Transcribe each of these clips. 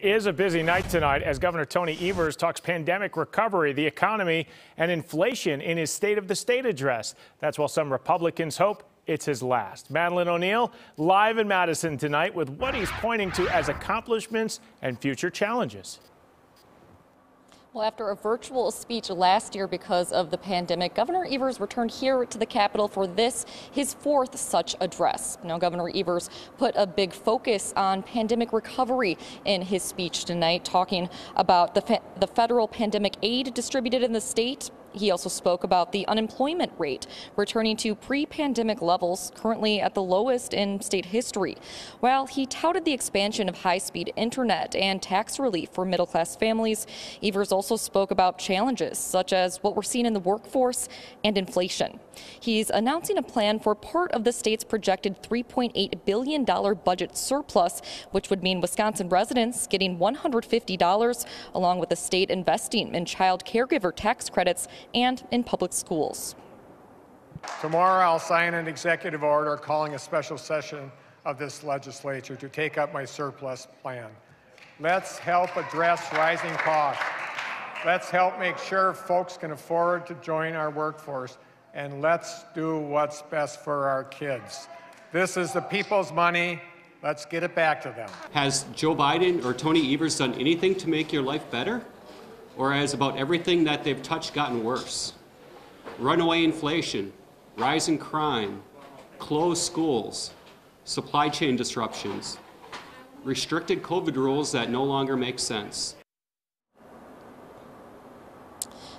Is a busy night tonight as Governor Tony Evers talks pandemic recovery, the economy, and inflation in his State of the State address. That's while some Republicans hope it's his last. Madeline O'Neill live in Madison tonight with what he's pointing to as accomplishments and future challenges. Well, after a virtual speech last year because of the pandemic, Governor Evers returned here to the Capitol for this, his fourth such address. Now, Governor Evers put a big focus on pandemic recovery in his speech tonight, talking about the federal pandemic aid distributed in the state. He also spoke about the unemployment rate returning to pre-pandemic levels, currently at the lowest in state history. While he touted the expansion of high-speed internet and tax relief for middle-class families, Evers also spoke about challenges such as what we're seeing in the workforce and inflation. He's announcing a plan for part of the state's projected $3.8 billion budget surplus, which would mean Wisconsin residents getting $150, along with the state investing in child caregiver tax credits and in public schools. Tomorrow I'll sign an executive order calling a special session of this legislature to take up my surplus plan. Let's help address rising costs. Let's help make sure folks can afford to join our workforce, and let's do what's best for our kids. This is the people's money. Let's get it back to them. Has Joe Biden or Tony Evers done anything to make your life better? Or has about everything that they've touched gotten worse? Runaway inflation, rising crime, closed schools, supply chain disruptions, restricted COVID rules that no longer make sense.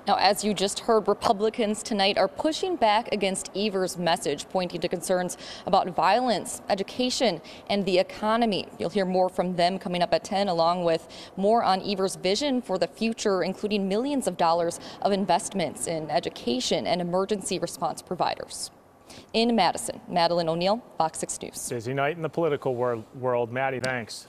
Now, as you just heard, Republicans tonight are pushing back against Evers' message, pointing to concerns about violence, education, and the economy. You'll hear more from them coming up at 10, along with more on Evers' vision for the future, including millions of dollars of investments in education and emergency response providers. In Madison, Madeline O'Neill, FOX 6 News. Busy night in the political world. Maddie, thanks.